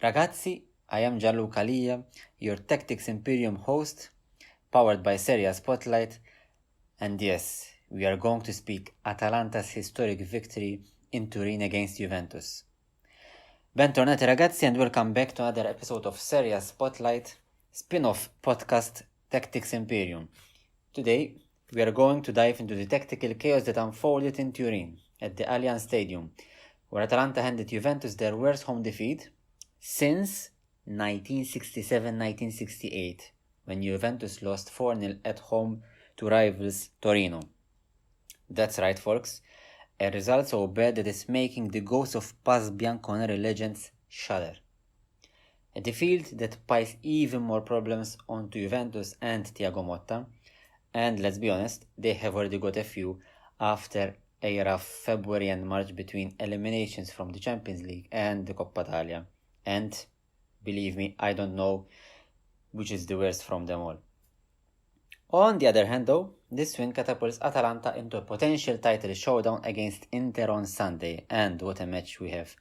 Ragazzi, I am Gian Lia, your Tactics Imperivm host, powered by Serie A Spotlight, and yes, we are going to speak Atalanta's historic victory in Turin against Juventus. Bentornati ragazzi and welcome back to another episode of Serie A Spotlight, spin-off podcast Tactics Imperivm. Today, we are going to dive into the tactical chaos that unfolded in Turin at the Allianz Stadium, where Atalanta handed Juventus their worst home defeat since 1967-1968, when Juventus lost 4-0 at home to rivals Torino. That's right, folks, a result so bad that is making the ghosts of past Bianconeri legends shudder. A defeat that piles even more problems onto Juventus and Thiago Motta, and let's be honest, they have already got a few after a rough February and March between eliminations from the Champions League and the Coppa Italia. And believe me, I don't know which is the worst from them all. On the other hand though, this win catapults Atalanta into a potential title showdown against Inter on Sunday, and what a match we have.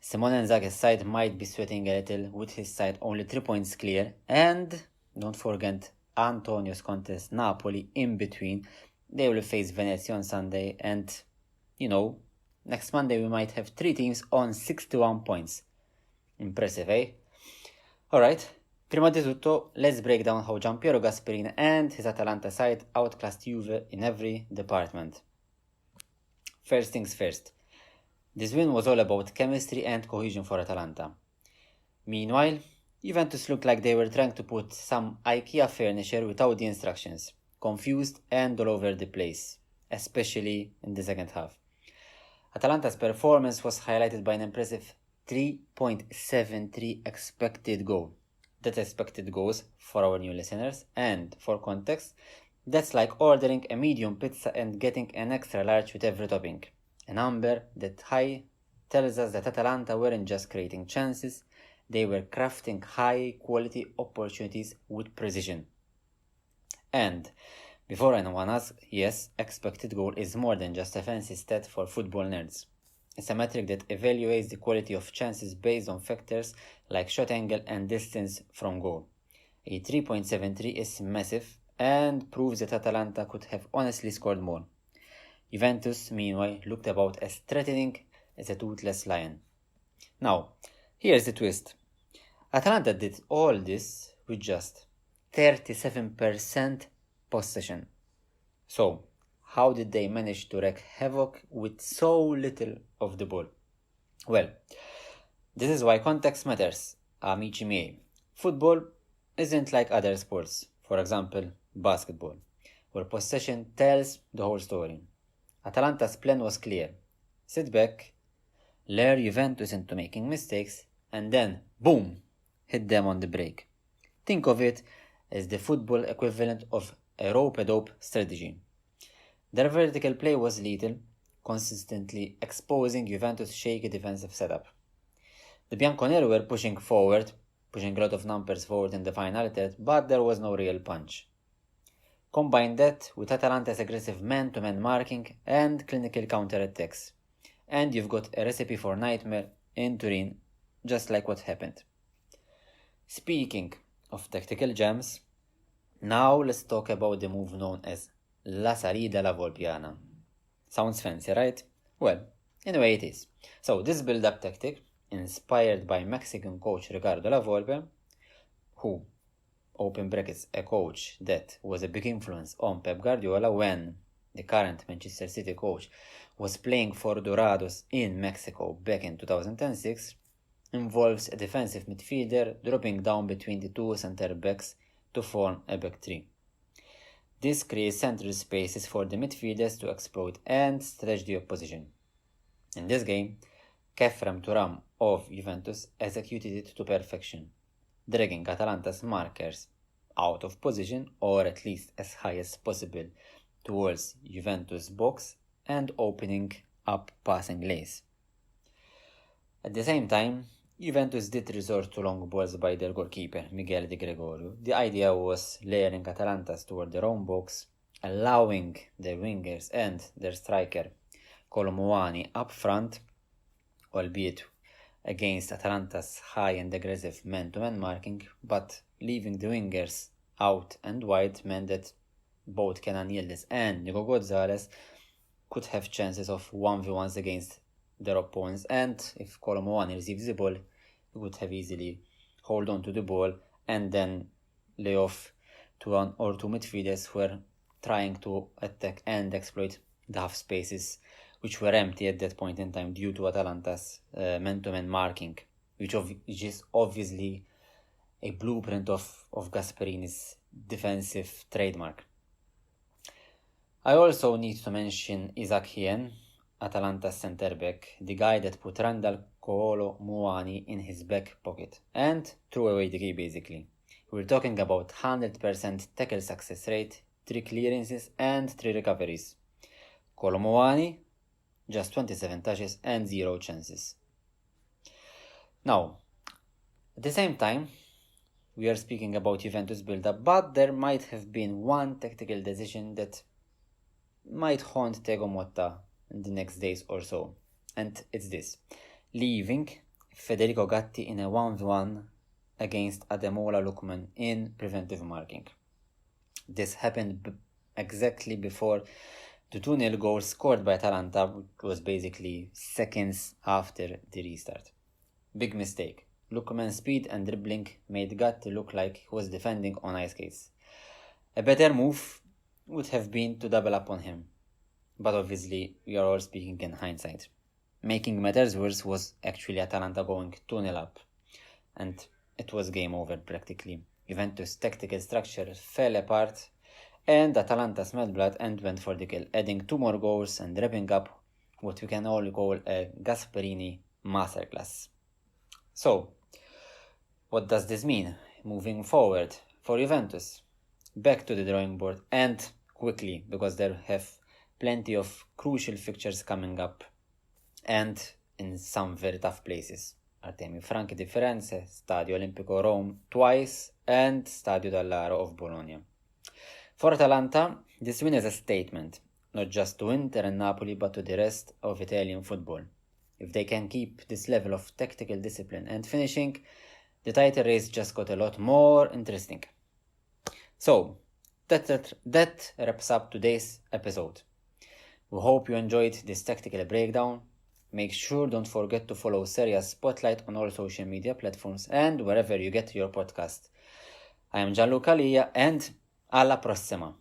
Simone Inzaghi's side might be sweating a little, with his side only 3 points clear, and don't forget Antonio's contest Napoli in between. They will face Venezia on Sunday, and next Monday we might have 3 teams on 61 points. Impressive, eh? Alright, prima di tutto, let's break down how Giampiero Gasperini and his Atalanta side outclassed Juve in every department. First things first, this win was all about chemistry and cohesion for Atalanta. Meanwhile, Juventus looked like they were trying to put some IKEA furniture without the instructions, confused and all over the place, especially in the second half. Atalanta's performance was highlighted by an impressive 3.73 expected goal. That's expected goals for our new listeners, and for context, that's like ordering a medium pizza and getting an extra large with every topping. A number that high tells us that Atalanta weren't just creating chances, they were crafting high quality opportunities with precision. And before anyone asks, yes, expected goal is more than just a fancy stat for football nerds. It's a metric that evaluates the quality of chances based on factors like shot angle and distance from goal. A 3.73 is massive and proves that Atalanta could have honestly scored more. Juventus, meanwhile, looked about as threatening as a toothless lion. Now, here's the twist. Atalanta did all this with just 37% possession. So, how did they manage to wreak havoc with so little of the ball? Well, this is why context matters, amici miei. Football isn't like other sports, for example, basketball, where possession tells the whole story. Atalanta's plan was clear. Sit back, lure Juventus into making mistakes, and then, boom, hit them on the break. Think of it as the football equivalent of a rope-a-dope strategy. Their vertical play was lethal, consistently exposing Juventus' shaky defensive setup. The Bianconeri were pushing a lot of numbers forward in the final third, but there was no real punch. Combine that with Atalanta's aggressive man-to-man marking and clinical counter-attacks, and you've got a recipe for nightmare in Turin, just like what happened. Speaking of tactical gems, now let's talk about the move known as La Salida La Volpiana. Sounds fancy, right? Well, anyway it is. So this build-up tactic, inspired by Mexican coach Ricardo La Volpe, who, open brackets, a coach that was a big influence on Pep Guardiola when the current Manchester City coach was playing for Dorados in Mexico back in 2006, involves a defensive midfielder dropping down between the two center backs to form a back three. This creates central spaces for the midfielders to exploit and stretch the opposition. In this game, Khéphren Thuram of Juventus executed it to perfection, dragging Atalanta's markers out of position, or at least as high as possible, towards Juventus' box and opening up passing lanes. At the same time, Juventus did resort to long balls by their goalkeeper, Miguel De Gregorio. The idea was layering Atalanta's toward their own box, allowing their wingers and their striker, Colo Muani, up front, albeit against Atalanta's high and aggressive man-to-man marking, but leaving the wingers out and wide meant that both Kenan Yildiz and Nico Gonzalez could have chances of 1v1s against their opponents, and if Kolo Muani receives the ball, he would have easily hold on to the ball and then lay off to one or two midfielders who were trying to attack and exploit the half spaces which were empty at that point in time due to Atalanta's man-to-man marking, which is obviously a blueprint of Gasperini's defensive trademark. I also need to mention Isaac Hien, Atalanta's centre-back, the guy that put Randall Kolo Muani in his back pocket and threw away the key basically. We're talking about 100% tackle success rate, 3 clearances and 3 recoveries. Kolo Muani, just 27 touches and 0 chances. Now, at the same time, we are speaking about Juventus build-up, but there might have been one tactical decision that might haunt Thiago Motta in the next days or so, and it's this: leaving Federico Gatti in a 1v1 against Ademola Lookman in preventive marking. This happened exactly before the 2-0 goal scored by Atalanta, which was basically seconds after the restart. Big mistake. Lookman's speed and dribbling made Gatti look like he was defending on ice skates. A better move would have been to double up on him, but obviously we are all speaking in hindsight. Making matters worse was actually Atalanta going 2-0 up, and it was game over practically. Juventus' tactical structure fell apart, and Atalanta smelled blood and went for the kill, adding 2 more goals and wrapping up what we can all call a Gasperini masterclass. So, what does this mean moving forward for Juventus? Back to the drawing board, and quickly, because there have plenty of crucial fixtures coming up and in some very tough places. Artemio Franchi di Firenze, Stadio Olimpico Rome twice, and Stadio Dall'Aro of Bologna. For Atalanta, this win is a statement, not just to Inter and Napoli, but to the rest of Italian football. If they can keep this level of tactical discipline and finishing, the title race just got a lot more interesting. So, that wraps up today's episode. We hope you enjoyed this tactical breakdown. Make sure don't forget to follow Serie A Spotlight on all social media platforms and wherever you get your podcast. I am Gian Lia and alla prossima!